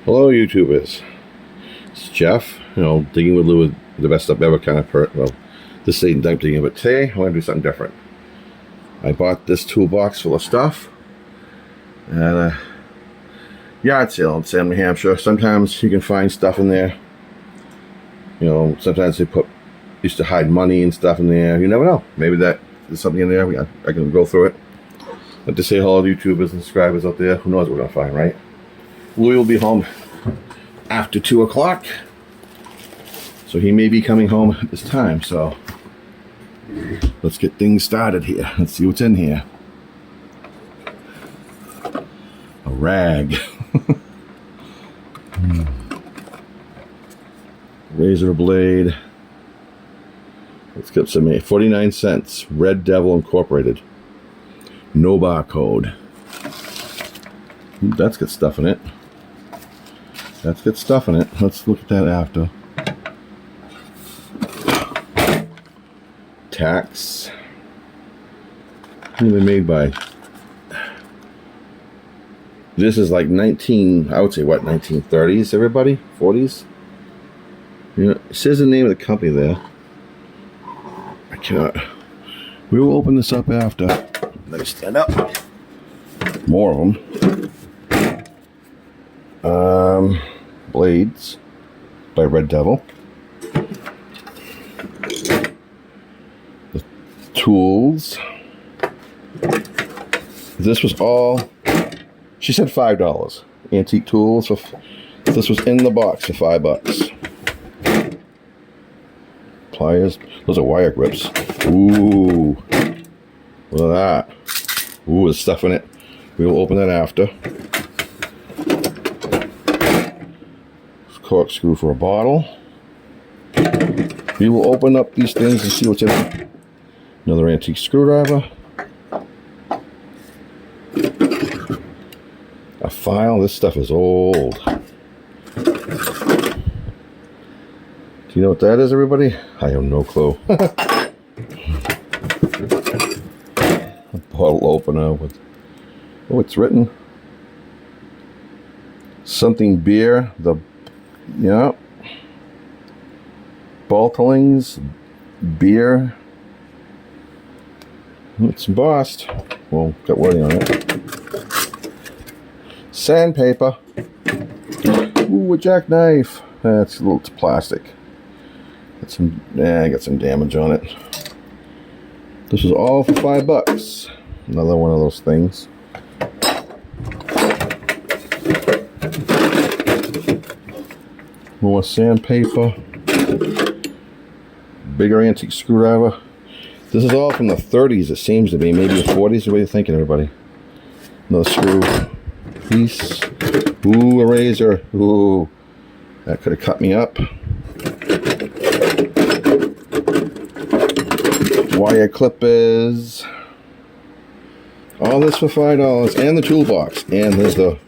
Hello, YouTubers. It's Jeff. Digging with Lou with the best stuff ever kind of well, this ain't done digging, but today I want to do something different. I bought this toolbox full of stuff at a yard sale in Salem, New Hampshire. Sometimes you can find stuff in there. Sometimes they used to hide money and stuff in there. You never know. Maybe there's something in there. I can go through it. But to say hello to YouTubers and subscribers out there, who knows what we're gonna find, right? Louis will be home after 2 o'clock, so he may be coming home at this time. So let's get things started here. Let's see what's in here. A rag. Razor blade. Let's get some 49 cents. Red Devil Incorporated. No barcode. Ooh, that's got stuff in it. That's got stuff in it. Let's look at that after. Tax. Even made by. This is like I would say what, 1930s, everybody? 40s? It says the name of the company there. I cannot. We will open this up after. Let me stand up. More of them. Blades by Red Devil. The tools. This was all, she said $5. Antique tools. This was in the box for $5. Pliers. Those are wire grips. Ooh. Look at that. Ooh, there's stuff in it. We will open that after. Corkscrew for a bottle. We will open up these things and see what's in it. Another antique screwdriver. A file. This stuff is old. Do you know what that is, everybody? I have no clue. A bottle opener with, oh, it's written something beer. Yeah. Baltlings beer. It's embossed. Well, got wording on it. Sandpaper. Ooh, a jackknife. That's a little plastic. I got some damage on it. This was all for $5. Another one of those things. More sandpaper. Bigger antique screwdriver. This is all from the 30s, it seems to be. Maybe the 40s. What are you thinking, everybody? Another screw piece. Ooh, a razor. Ooh, that could have cut me up. Wire clippers. All this for $5. And the toolbox. And there's the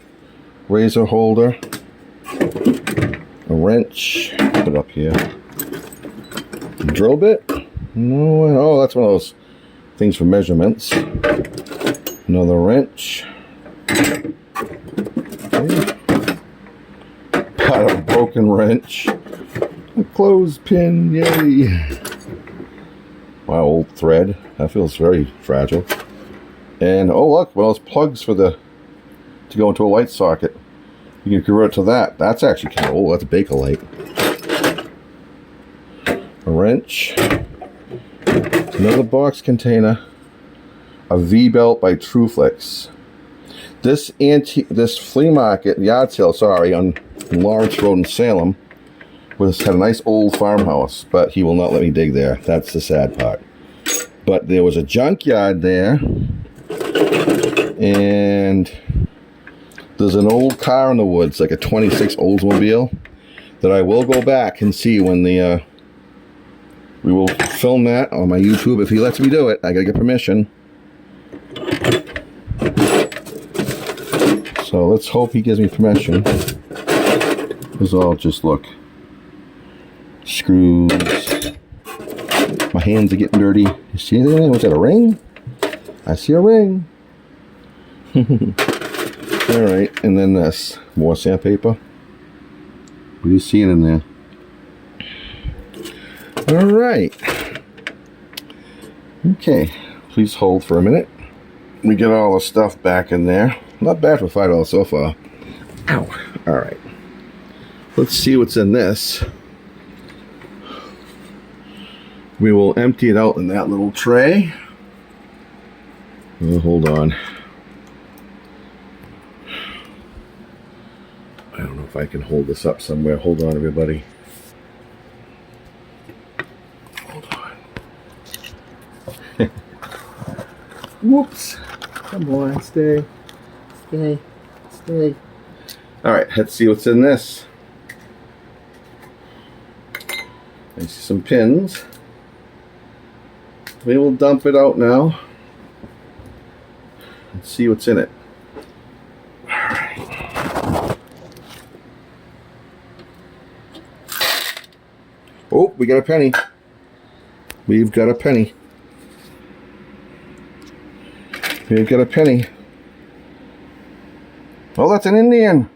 razor holder. A wrench. Put it up here. Drill bit. No. Oh, that's one of those things for measurements. Another wrench. Okay. Got a broken wrench. A clothespin. Yay. Wow, old thread. That feels very fragile. And oh, look, one of those plugs for to go into a light socket. You can convert it to that. That's actually kind of old. That's a Bakelite. A wrench. Another box container. A V-belt by Truflex. This flea market, yard sale, on Lawrence Road in Salem, had a nice old farmhouse, but he will not let me dig there. That's the sad part. But there was a junkyard there, and there's an old car in the woods, like a 26 Oldsmobile, that I will go back and see when we will film that on my YouTube if he lets me do it. I gotta get permission. So let's hope he gives me permission. This all just look. Screws. My hands are getting dirty. You see that? Was that a ring? I see a ring. Alright, and then this. More sandpaper. What are you seeing in there? All right. Okay. Please hold for a minute. We get all the stuff back in there. Not bad for $5 so far. Ow. All right. Let's see what's in this. We will empty it out in that little tray. Oh, hold on. I don't know if I can hold this up somewhere. Hold on, everybody. Hold on. Whoops. Come on, stay. Stay. Stay. Alright, let's see what's in this. I see some pins. We will dump it out now. Let's see what's in it. Alright. Oh, we got a penny. We've got a penny. We've got a penny. Oh, that's an Indian.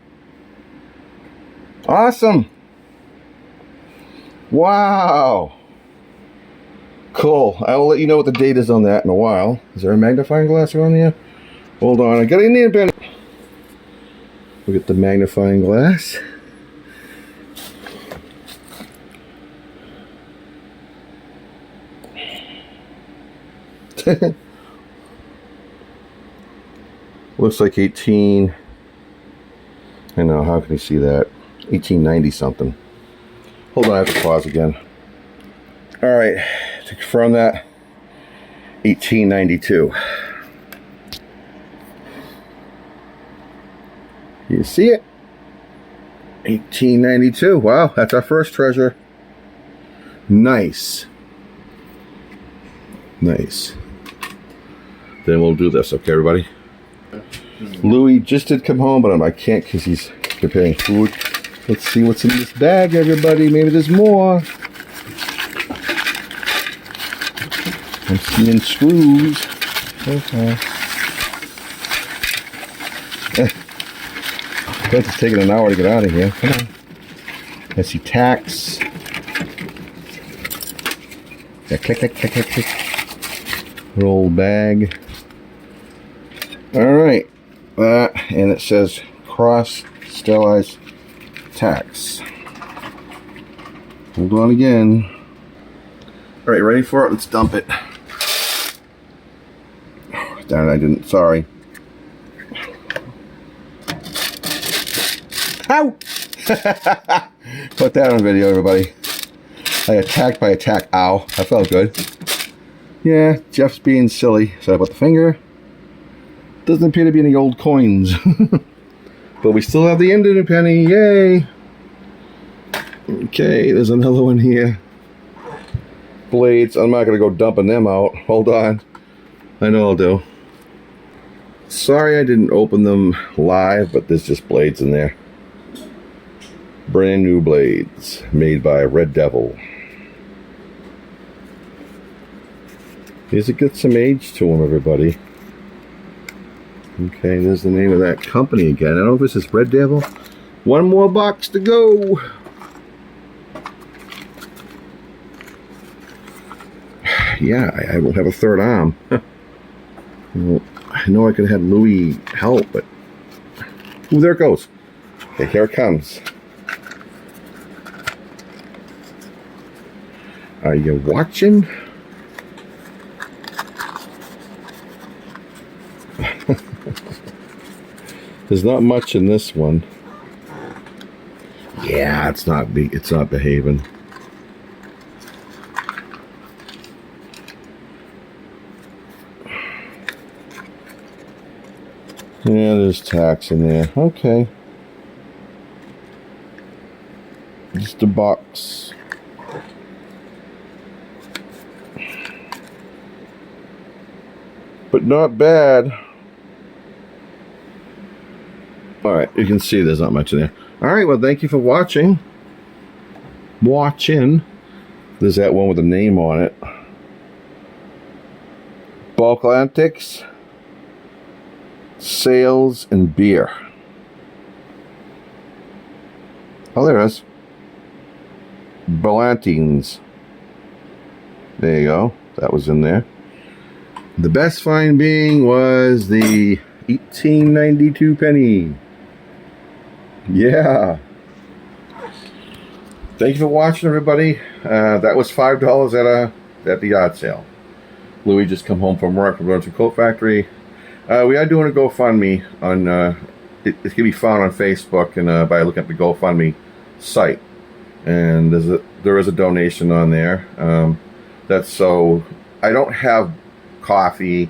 Awesome. Wow. Cool. I will let you know what the date is on that in a while. Is there a magnifying glass around here? Hold on. I got an Indian pen. Look at the magnifying glass. Looks like 18. I know, how can you see that? 1890 something. Hold on, I have to pause again. Alright, to confirm that, 1892. You see it? 1892. Wow, that's our first treasure. Nice. Nice. Then we'll do this, okay, everybody? Louis just did come home, but I can't because he's preparing food. Let's see what's in this bag, everybody. Maybe there's more. I'm seeing screws. Okay. It's taking an hour to get out of here. Come on. I see tacks. Click, click, click, click, click. Roll bag. Alright. That, and it says cross sterilized tacks. Hold on again. Alright, ready for it? Let's dump it. Oh, darn it, I didn't. Sorry. Ow! Put that on video, everybody. I got attacked by a tack. Ow. That felt good. Yeah, Jeff's being silly. Sorry about the finger. Doesn't appear to be any old coins. But we still have the Indian penny. Yay! Okay, there's another one here. Blades. I'm not going to go dumping them out. Hold on. I know I'll do. Sorry I didn't open them live, but there's just blades in there. Brand new blades. Made by Red Devil. These will get some age to them, everybody. Okay, there's the name of that company again. I don't know if this is Red Devil. One more box to go. Yeah, I won't have a third arm. Well, I know I could have had Louis help, but... Ooh, there it goes. Okay, here it comes. Are you watching? There's not much in this one. Yeah, it's not behaving. Yeah, there's tacks in there. Okay. Just a box. But not bad. Alright, you can see there's not much in there. Alright, well, thank you for watching. There's that one with a name on it. Bulk Antics, Sales, and Beer. Oh, there it is. Ballantines. There you go. That was in there. The best find being was the 1892 penny. Yeah. Thank you for watching, everybody. That was $5 at the yard sale. Louis just come home from work from going to the coat factory. We are doing a GoFundMe on. It can be found on Facebook and by looking at the GoFundMe site. And there is a donation on there. That's so I don't have coffee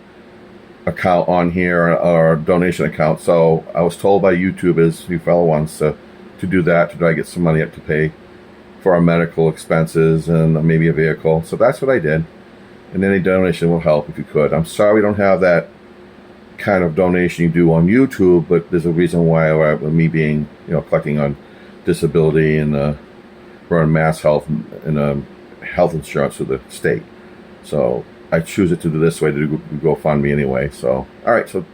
account on here or donation account. So I was told by YouTubers, you fellow ones, to do that to try to get some money up to pay for our medical expenses and maybe a vehicle. So that's what I did. And any donation will help if you could. I'm sorry we don't have that kind of donation you do on YouTube, but there's a reason why, with me being, collecting on disability and running mass health and health insurance for the state. So I choose it to do this way to go fund me anyway. So, all right. So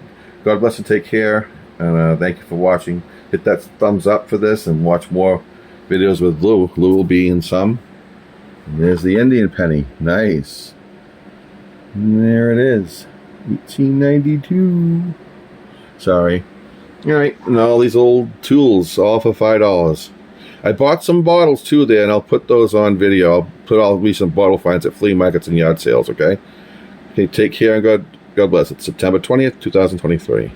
God bless and take care. And thank you for watching. Hit that thumbs up for this and watch more videos with Lou. Lou will be in some. And there's the Indian penny. Nice. And there it is. 1892. Sorry. All right. And all these old tools, all for $5. I bought some bottles too there, and I'll put those on video. I'll put all recent bottle finds at flea markets and yard sales, okay? Okay, take care and God bless. It's September 20th, 2023.